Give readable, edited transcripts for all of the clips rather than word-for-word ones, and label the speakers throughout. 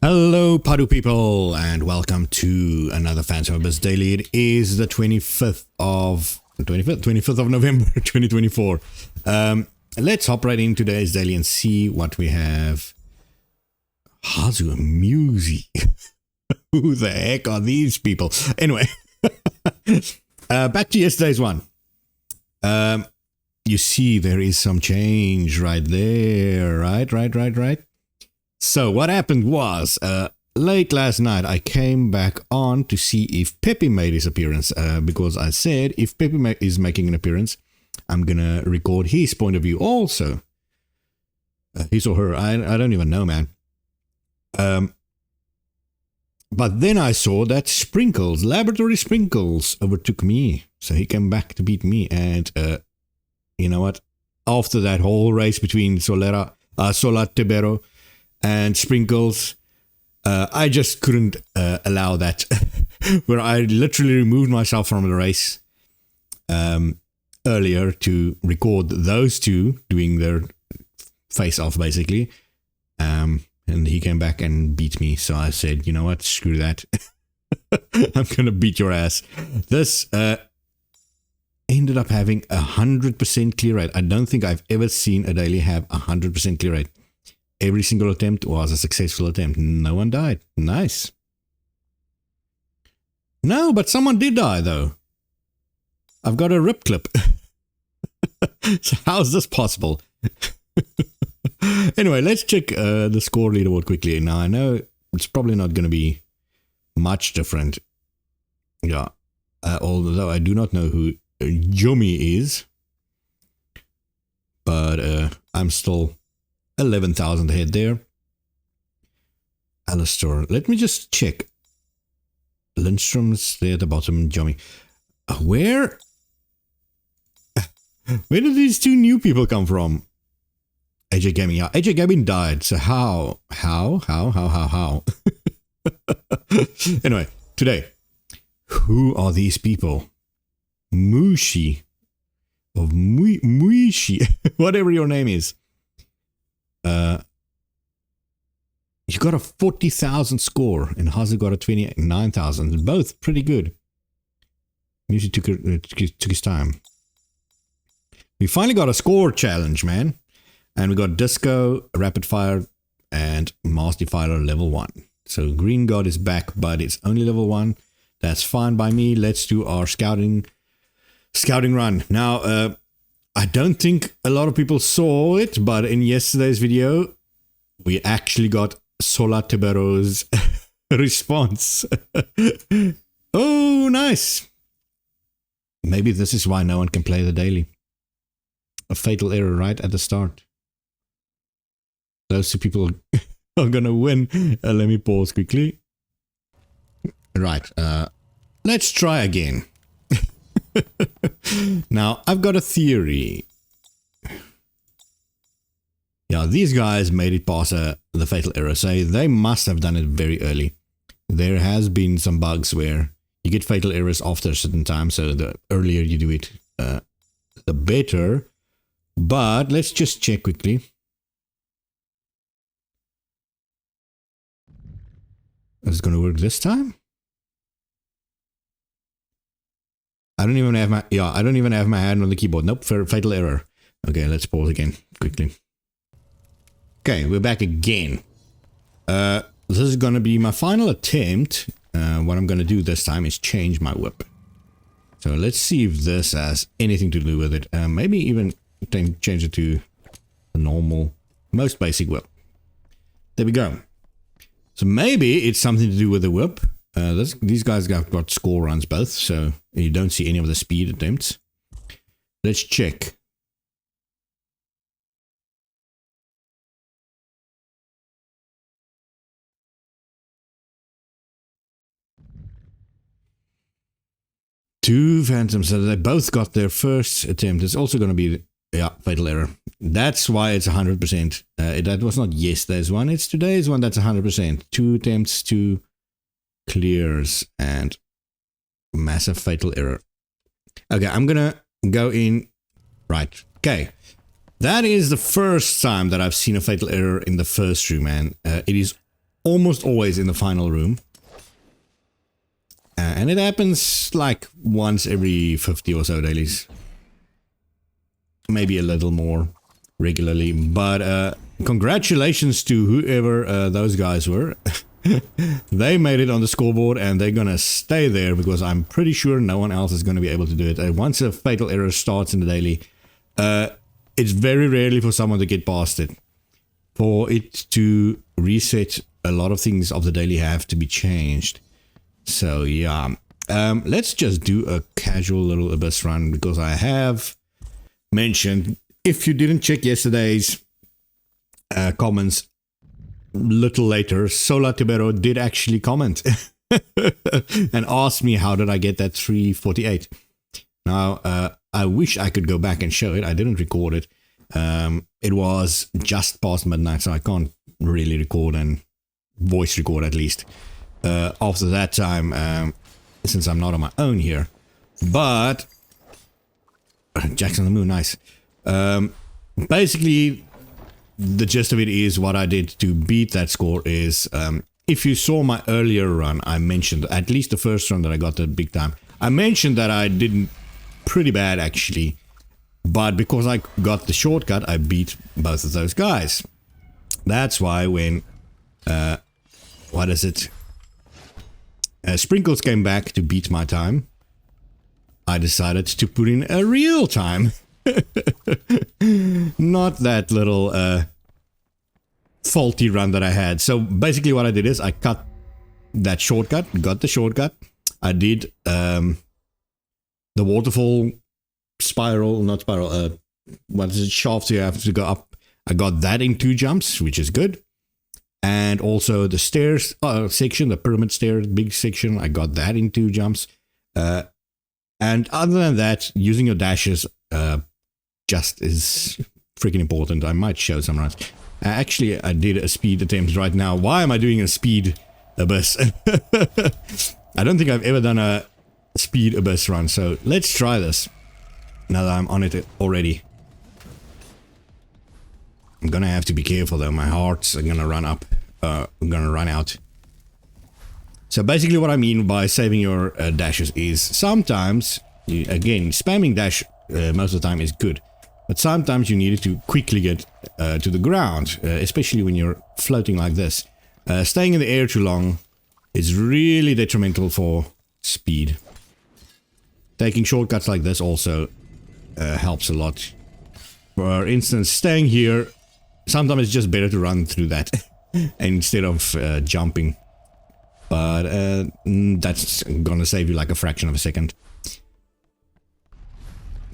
Speaker 1: Hello, Padu people, and welcome to another Phantom Abyss Daily. It is the 25th of November, 2024. Let's hop right into today's daily and see what we have. Hazu Musi. Who the heck are these people? Anyway, back to yesterday's one. You see, there is some change right there. Right. So what happened was, late last night, I came back on to see if Pepe made his appearance, because I said if Pepe is making an appearance, I'm going to record his point of view also. His or her, I don't even know, man. But then I saw that Sprinkles, Laboratory Sprinkles, overtook me. So he came back to beat me, and you know what? After that whole race between Solar Tibero and Sprinkles, I just couldn't allow that, where I literally removed myself from the race earlier to record those two doing their face-off, basically. And he came back and beat me, so I said, you know what, screw that. I'm going to beat your ass. This ended up having 100% clear rate. I don't think I've ever seen a daily have 100% clear rate. Every single attempt was a successful attempt. No one died. Nice. No, but someone did die, though. I've got a rip clip. So how is this possible? Anyway, let's check the score leaderboard quickly. Now, I know it's probably not going to be much different. Yeah. Although I do not know who Jummy is. But I'm still 11,000 ahead there. Alistair. Let me just check. Lindstrom's there at the bottom. Jummy. Where did these two new people come from? AJ Gaming. Yeah, AJ Gaming died. So how? Anyway, today, who are these people? Mushi. Or Muishi. Whatever your name is. You got a 40,000 score, and Hazu got a 29,000. Both pretty good. Mushi took his time. We finally got a score challenge, man. And we got Disco, Rapid Fire, and Master Defiler level 1. So Green God is back, but it's only level 1. That's fine by me. Let's do our scouting run. Now, I don't think a lot of people saw it, but in yesterday's video, we actually got Solar Tibero's response. Oh, nice. Maybe this is why no one can play the daily. A fatal error right at the start. Those two people are going to win. Let me pause quickly. Right. Let's try again. Now, I've got a theory. Yeah, these guys made it past the fatal error, so they must have done it very early. There has been some bugs where you get fatal errors after a certain time, so the earlier you do it, the better. But let's just check quickly. Is it going to work this time? I don't even have my hand on the keyboard. Nope, fatal error. Okay, let's pause again quickly. Okay, we're back again. This is going to be my final attempt. What I'm going to do this time is change my whip. So let's see if this has anything to do with it. Maybe even change it to the normal, most basic whip. There we go. So maybe it's something to do with the whip. These guys got score runs both, so you don't see any of the speed attempts. Let's check. Two Phantoms, so they both got their first attempt. It's also going to be, yeah, fatal error. That's why it's 100%. That was not yesterday's one, it's today's one that's 100%. 2 attempts, 2 clears, and massive fatal error. Okay, I'm gonna go in. Right, okay. That is the first time that I've seen a fatal error in the first room, man. It is almost always in the final room. And it happens like once every 50 or so dailies. Maybe a little more regularly. But congratulations to whoever those guys were. They made it on the scoreboard and they're gonna stay there because I'm pretty sure no one else is going to be able to do it. Once a fatal error starts in the daily, it's very rarely for someone to get past it. For it to reset, a lot of things of the daily have to be changed. So yeah, let's just do a casual little Abyss run because I have mentioned, if you didn't check yesterday's comments, little later, Sola Tibero did actually comment and ask me how did I get that 348. Now, I wish I could go back and show it. I didn't record it. It was just past midnight, so I can't really record and voice record at least. After that time, since I'm not on my own here. But Jackson on the Moon, nice. Basically, the gist of it is what I did to beat that score is, if you saw my earlier run, I mentioned, at least the first run that I got the big time, I mentioned that I did pretty bad actually, but because I got the shortcut, I beat both of those guys. That's why when, what is it? Sprinkles came back to beat my time, I decided to put in a real time. Not that little faulty run that I had. So basically what I did is I cut that shortcut, got the shortcut. I did the waterfall spiral, not spiral, what is it, shafts you have to go up. I got that in 2 jumps, which is good. And also the stairs section, the pyramid stairs, big section, I got that in 2 jumps. And other than that, using your dashes just is freaking important. I might show some runs. Actually, I did a speed attempt right now. Why am I doing a speed Abyss? I don't think I've ever done a speed Abyss run, so let's try this. Now that I'm on it already. I'm gonna have to be careful though, my hearts are gonna run up. I'm gonna run out. So basically what I mean by saving your dashes is sometimes, again, spamming dash most of the time is good. But sometimes you need to quickly get to the ground, especially when you're floating like this. Staying in the air too long is really detrimental for speed. Taking shortcuts like this also helps a lot. For instance, staying here, sometimes it's just better to run through that instead of jumping. But that's gonna save you like a fraction of a second.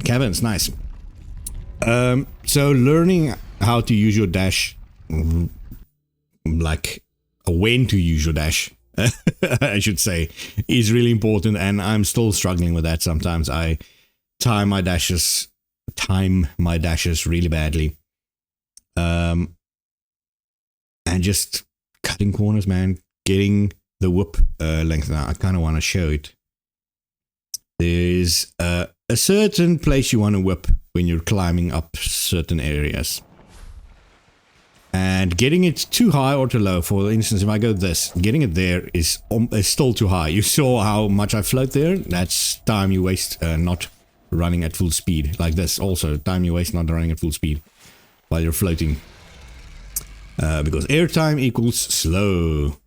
Speaker 1: Caverns, nice. So learning how to use your dash, like when to use your dash, I should say, is really important, and I'm still struggling with that. Sometimes I time my dashes really badly, and just cutting corners, man, getting the whip length. Now I kind of want to show it. There's a certain place you want to whip when you're climbing up certain areas. And getting it too high or too low, for instance, if I go this, getting it there is still too high. You saw how much I float there? That's time you waste not running at full speed. Like this also, time you waste not running at full speed while you're floating. Because airtime equals slow.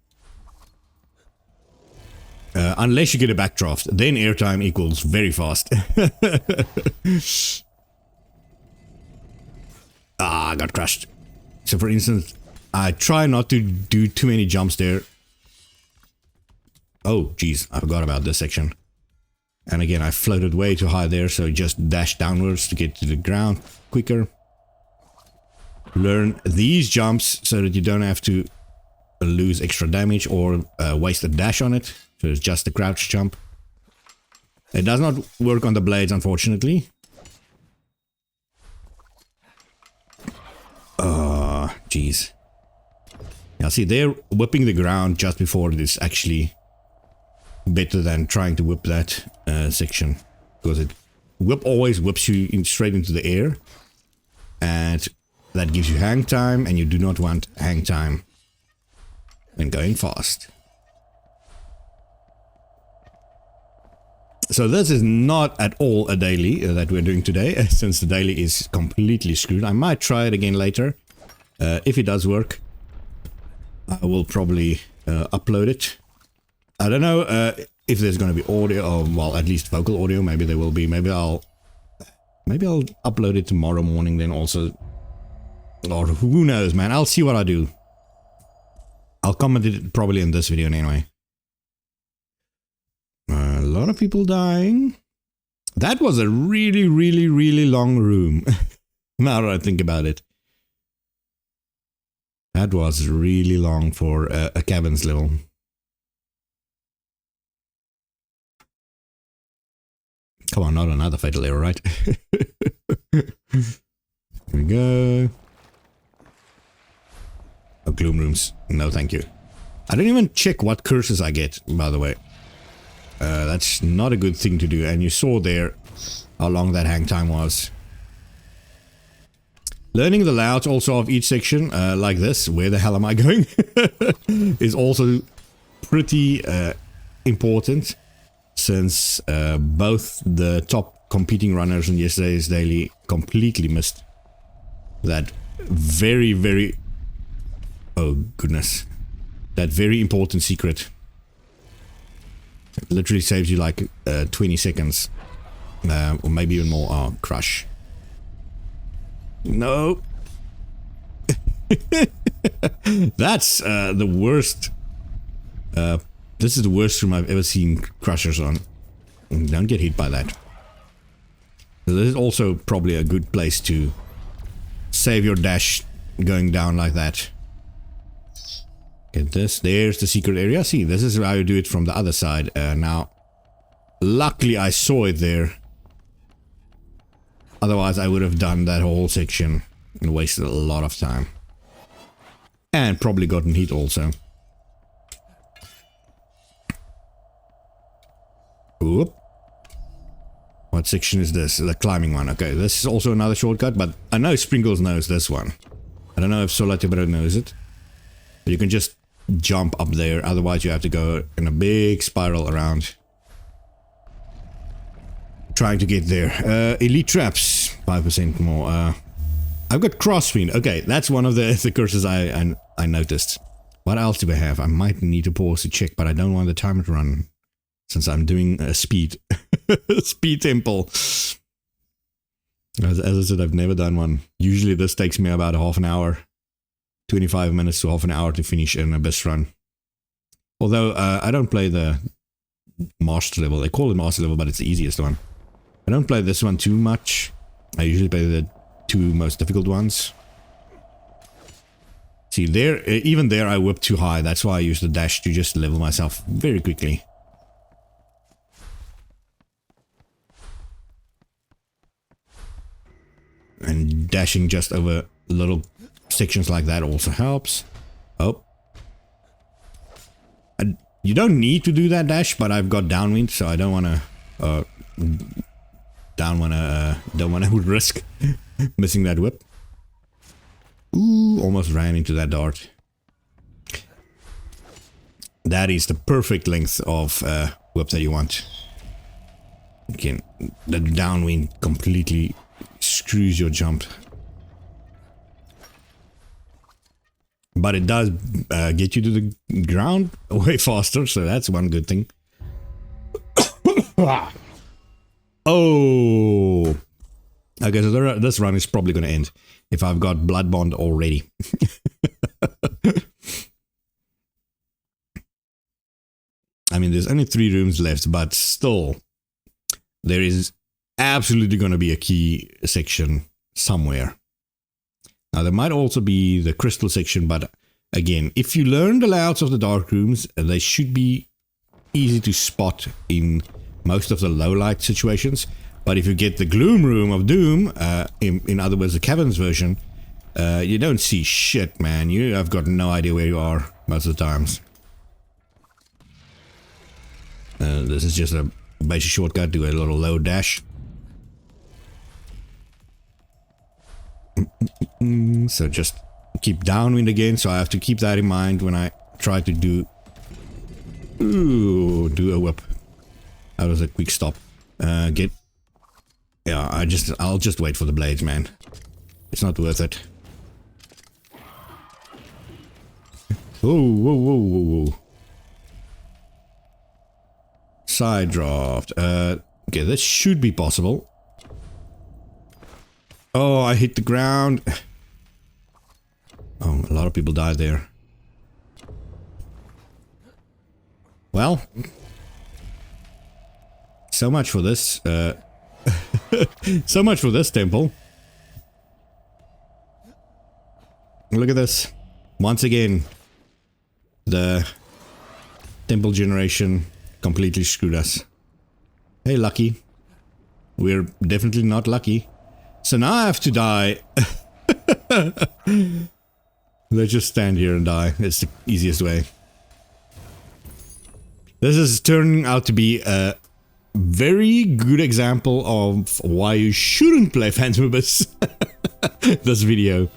Speaker 1: Unless you get a backdraft, then airtime equals very fast. I got crushed. So for instance, I try not to do too many jumps there. Oh, geez, I forgot about this section. And again, I floated way too high there, so just dash downwards to get to the ground quicker. Learn these jumps so that you don't have to lose extra damage or waste a dash on it. So it's just a crouch jump. It does not work on the blades, unfortunately. Oh, jeez. Now see, they're whipping the ground just before it is actually better than trying to whip that section. Because it always whips you straight into the air. And that gives you hang time, and you do not want hang time. and going fast. So this is not at all a daily that we're doing today, since the daily is completely screwed. I might try it again later. If it does work, I will probably upload it. I don't know if there's going to be audio, or well, at least vocal audio. Maybe there will be. Maybe I'll upload it tomorrow morning then also. Or who knows, man. I'll see what I do. I'll comment it probably in this video anyway. A lot of people dying. That was a really, really, really long room. Now that I think about it. That was really long for a cabins level. Come on, not another fatal error, right? Here we go. Oh, Gloom Rooms. No, thank you. I don't even check what curses I get, by the way. That's not a good thing to do. And you saw there how long that hang time was. Learning the layouts also of each section, like this, where the hell am I going, is also pretty important, since both the top competing runners in yesterday's daily completely missed that very, very, oh goodness, that very important secret. It literally saves you like 20 seconds, or maybe even more. Oh, crush. No. That's the worst. This is the worst room I've ever seen crushers on. Don't get hit by that. So this is also probably a good place to save your dash going down like that. Get this. There's the secret area. See, this is how you do it from the other side. Now, luckily I saw it there. Otherwise, I would have done that whole section and wasted a lot of time. And probably gotten hit also. Oop. What section is this? The climbing one. Okay, this is also another shortcut, but I know Sprinkles knows this one. I don't know if Solatibro knows it. But you can just jump up there, otherwise you have to go in a big spiral around. Trying to get there. Elite traps, 5% more. I've got crosswind. Okay, that's one of the curses I noticed. What else do I have? I might need to pause to check, but I don't want the timer to run, since I'm doing a speed speed temple. As I said, I've never done one. Usually this takes me about half an hour, 25 minutes to half an hour to finish an abyss run. Although I don't play the master level. They call it master level, but it's the easiest one. I don't play this one too much. I usually play the two most difficult ones. See, there, even there I whipped too high. That's why I use the dash to just level myself very quickly. And dashing just over little sections like that also helps. Oh. You don't need to do that dash, but I've got downwind, so I don't want to... don't want to risk missing that whip. Ooh, almost ran into that dart. That is the perfect length of whip that you want. Again, the downwind completely screws your jump. But it does get you to the ground way faster, so that's one good thing. Oh! Okay, so this run is probably going to end if I've got Blood Bond already. I mean, there's only 3 rooms left, but still, there is absolutely going to be a key section somewhere. Now, there might also be the crystal section, but again, if you learn the layouts of the dark rooms, they should be easy to spot in most of the low light situations. But if you get the Gloom Room of Doom, in other words, the Caverns version, you don't see shit, man. You have got no idea where you are most of the times. This is just a basic shortcut to a little low dash. So just keep downwind again, so I have to keep that in mind when I try to do a whip. That was a quick stop. Yeah, I'll just wait for the blades, man. It's not worth it. Whoa. Side draft. Okay, this should be possible. Oh, I hit the ground. Oh, a lot of people died there. Well, so much for this. So much for this temple. Look at this. Once again, the temple generation completely screwed us. Hey, lucky. We're definitely not lucky. So now I have to die. Let's just stand here and die. It's the easiest way. This is turning out to be a very good example of why you shouldn't play Phantom Abyss. This video.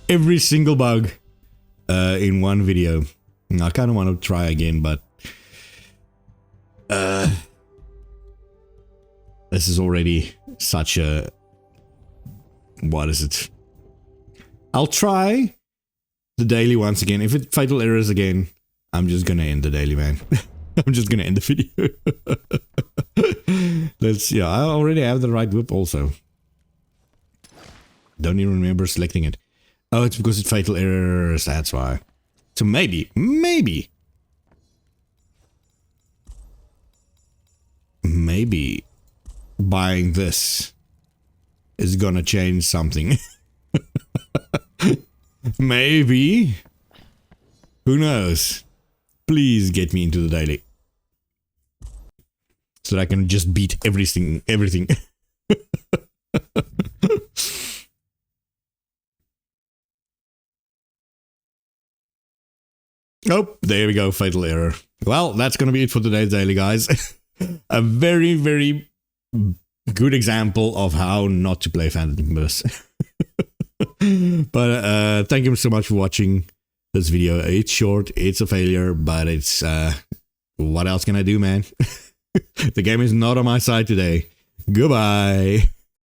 Speaker 1: Every single bug in one video. I kind of want to try again, but this is already such a... What is it? I'll try the daily once again. If it fatal errors again, I'm just gonna end the daily, man. I'm just gonna end the video. Yeah, I already have the right whip also. Don't even remember selecting it. Oh, it's because it's fatal errors, that's why. So maybe buying this is gonna change something. Maybe. Who knows? Please get me into the daily. So that I can just beat everything. Oh, there we go, fatal error. Well, that's gonna be it for today's daily, guys. A very, very good example of how not to play Phantom Abyss. But thank you so much for watching this video. It's short, it's a failure, but it's what else can I do, man? The game is not on my side today. Goodbye.